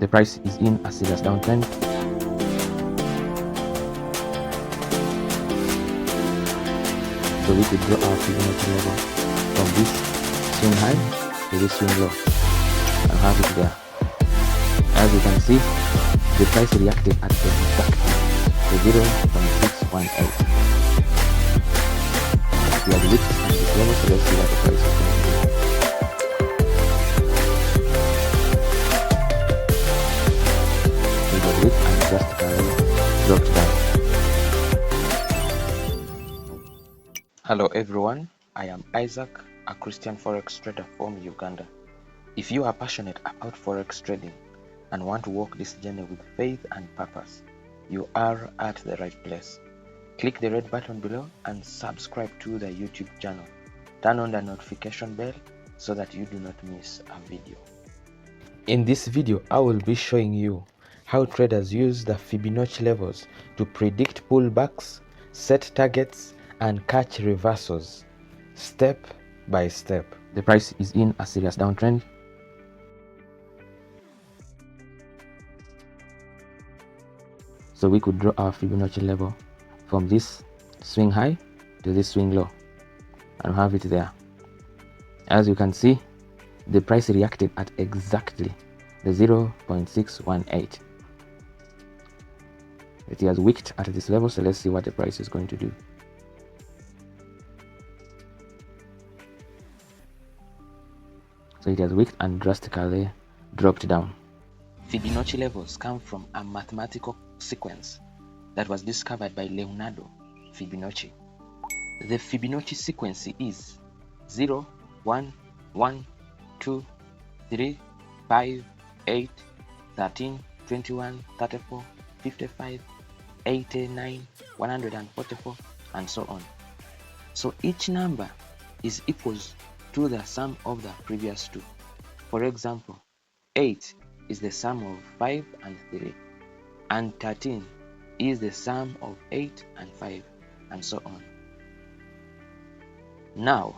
The price is in a serious downtrend. So we could draw our Fibonacci level from this swing high to this swing low and have it there. As you can see, the price reacted at exactly to 0.618. We have reached at this level, so let's see what the price is going to do. We got it and just dropped down. Hello everyone, I am Isaac, a Christian Forex trader from Uganda. If you are passionate about Forex trading and want to walk this journey with faith and purpose, you are at the right place. Click the red button below and subscribe to the YouTube channel. Turn on the notification bell so that you do not miss a video. In this video, I will be showing you how traders use the Fibonacci levels to predict pullbacks, set targets, and catch reversals step by step. The price is in a serious downtrend. So we could draw our Fibonacci level from this swing high to this swing low and have it there. As you can see, the price reacted at exactly the 0.618. It has wicked at this level, so let's see what the price is going to do. So it has wicked and drastically dropped down. Fibonacci levels come from a mathematical sequence that was discovered by Leonardo Fibonacci. The Fibonacci sequence is 0, 1, 1, 2, 3, 5, 8, 13, 21, 34, 55, 89, 144, and so on. So each number is equals to the sum of the previous two. For example, 8 is the sum of 5 and 3, and 13 is the sum of 8 and 5, and so on. Now,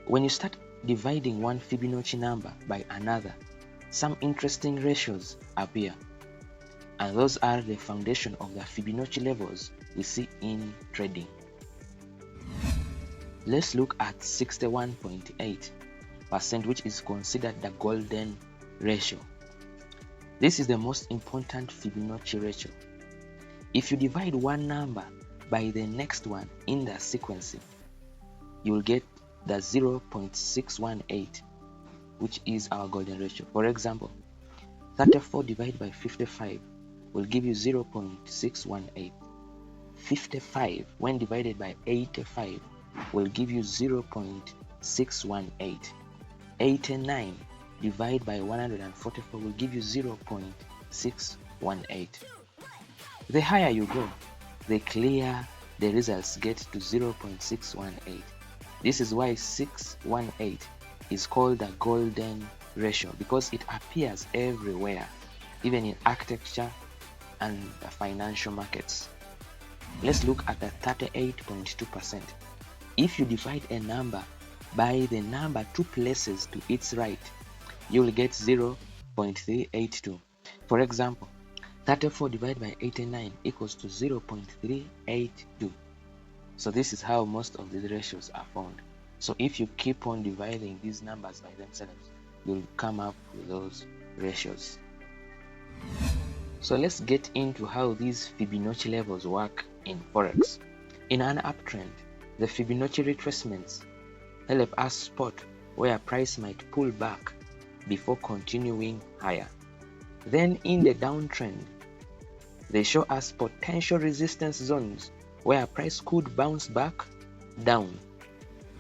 when you start dividing one Fibonacci number by another, some interesting ratios appear, and those are the foundation of the Fibonacci levels we see in trading. Let's look at 61.8%, which is considered the golden ratio. This is the most important Fibonacci ratio. If you divide one number by the next one in the sequence, you will get the 0.618, which is our golden ratio. For example, 34 divided by 55 will give you 0.618. 55 when divided by 85 will give you 0.618. 89 divided by 144 will give you 0.618. The higher you go, the clearer the results get to 0.618. This is why 618 is called the golden ratio, because it appears everywhere, even in architecture and the financial markets. Let's look at the 38.2%. If you divide a number by the number 2 places to its right, you will get 0.382. For example, 34 divided by 89 equals to 0.382. So this is how most of these ratios are found. So if you keep on dividing these numbers by themselves, you'll come up with those ratios. So let's get into how these Fibonacci levels work in Forex. In an uptrend, the Fibonacci retracements help us spot where price might pull back before continuing higher. Then in the downtrend, they show us potential resistance zones where price could bounce back down.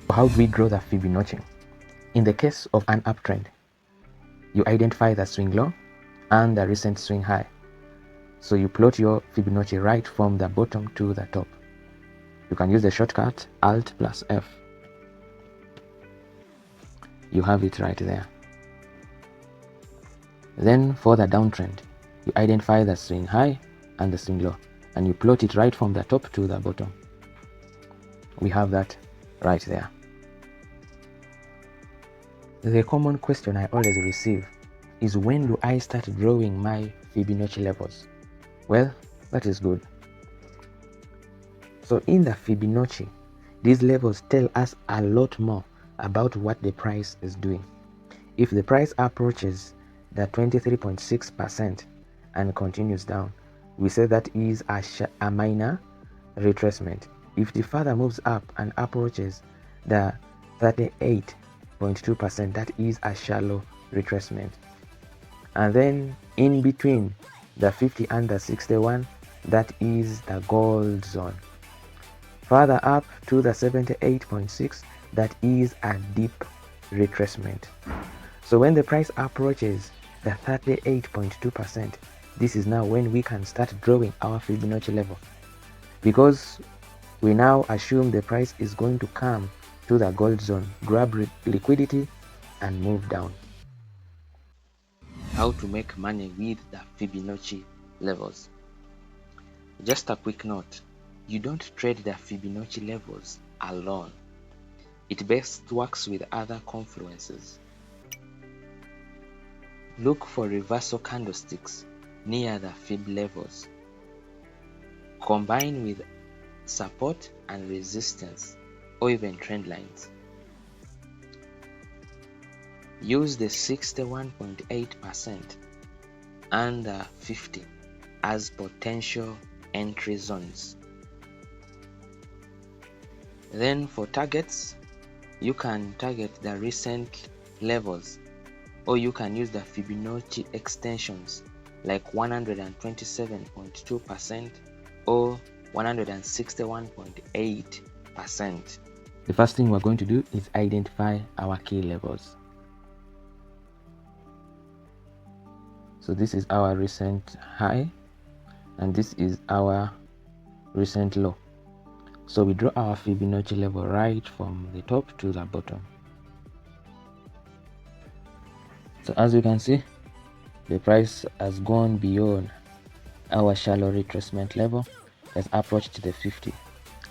How do we draw the Fibonacci? In the case of an uptrend, you identify the swing low and the recent swing high. So you plot your Fibonacci right from the bottom to the top. You can use the shortcut Alt plus F. You have it right there. Then for the downtrend, you identify the swing high and the swing low, and you plot it right from the top to the bottom. We have that right there. The common question I always receive is when do I start drawing my Fibonacci levels? Well, that is good. So in the Fibonacci, these levels tell us a lot more about what the price is doing. If the price approaches the 23.6% and continues down, we say that is a minor retracement. If it further moves up and approaches the 38.2%, that is a shallow retracement. And then in between the 50 and the 61, that is the gold zone. Further up to the 78.6, that is a deep retracement. So when the price approaches the 38.2%, this is now when we can start drawing our Fibonacci level, because we now assume the price is going to come to the gold zone, grab liquidity and move down. How to make money with the Fibonacci levels. Just a quick note, you don't trade the Fibonacci levels alone. It best works with other confluences. Look for reversal candlesticks near the Fib levels. Combine with support and resistance or even trend lines. Use the 61.8% and the 50 as potential entry zones. Then for targets, you can target the recent levels, or you can use the Fibonacci extensions like 127.2% or 161.8%. The first thing we're going to do is identify our key levels. So this is our recent high and this is our recent low. So we draw our Fibonacci level right from the top to the bottom. So as you can see, the price has gone beyond our shallow retracement level, has approached the 50.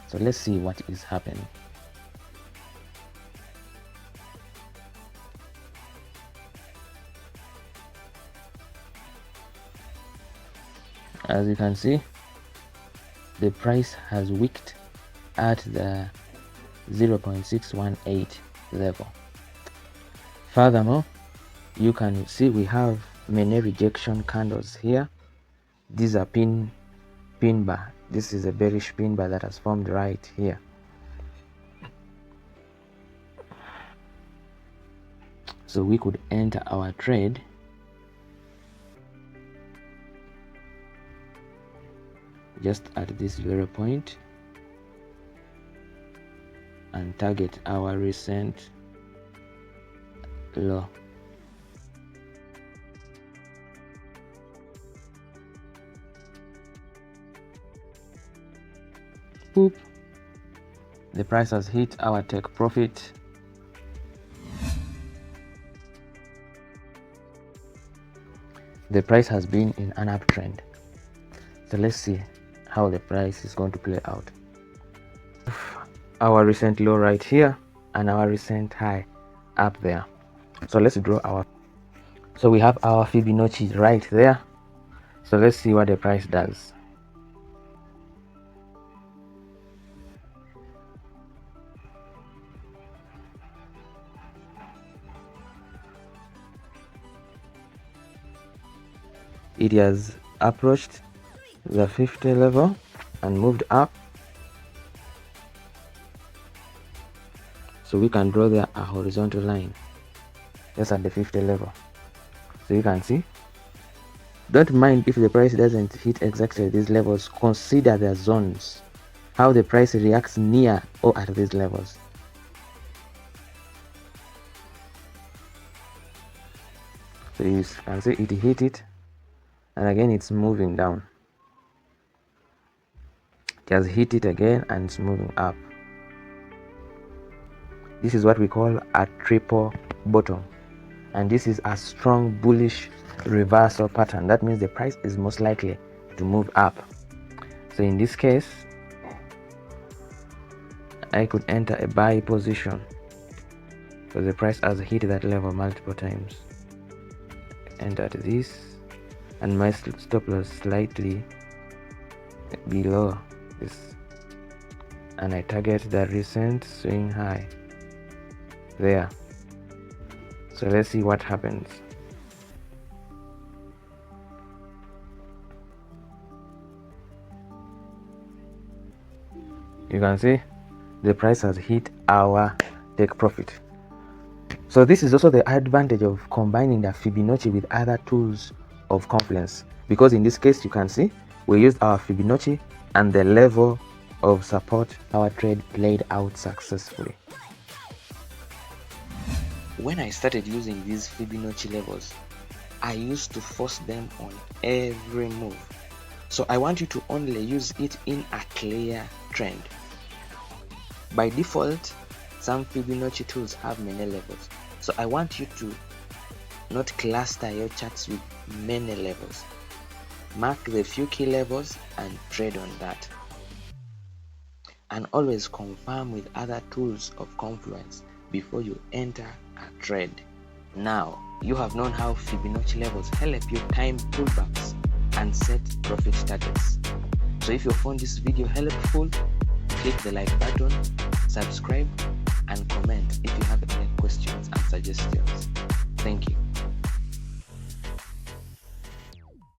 So let's see what is happening. As you can see, the price has wicked at the 0.618 level. Furthermore, you can see we have many rejection candles here. These are pin bar. This is a bearish pin bar that has formed right here. So we could enter our trade just at this very point and target our recent low. Boop. The price has hit our take profit. The price has been in an uptrend. So let's see how the price is going to play out. Our recent low right here and our recent high up there. So let's draw our, so we have our Fibonacci right there. So let's see what the price does. It has approached the 50 level and moved up. So we can draw there a horizontal line just at the 50 level. So you can see, don't mind if the price doesn't hit exactly these levels. Consider the zones, how the price reacts near or at these levels. So you can see it hit it and again it's moving down. It has hit it again and it's moving up. This is what we call a triple bottom, and this is a strong bullish reversal pattern. That means the price is most likely to move up. So in this case, I could enter a buy position because the price has hit that level multiple times. entered this, and my stop loss slightly below this, and I target the recent swing high there. So let's see what happens. You can see the price has hit our take profit. So this is also the advantage of combining the Fibonacci with other tools of confluence, because in this case you can see we used our Fibonacci and the level of support. Our trade played out successfully. When I started using these Fibonacci levels, I used to force them on every move. So I want you to only use it in a clear trend. By default, some Fibonacci tools have many levels. So I want you to not cluster your charts with many levels. Mark the few key levels and trade on that. And always confirm with other tools of confluence before you enter a trade. Now, you have known how Fibonacci levels help you time pullbacks and set profit targets. So if you found this video helpful, click the like button, subscribe, and comment if you have any questions and suggestions. Thank you.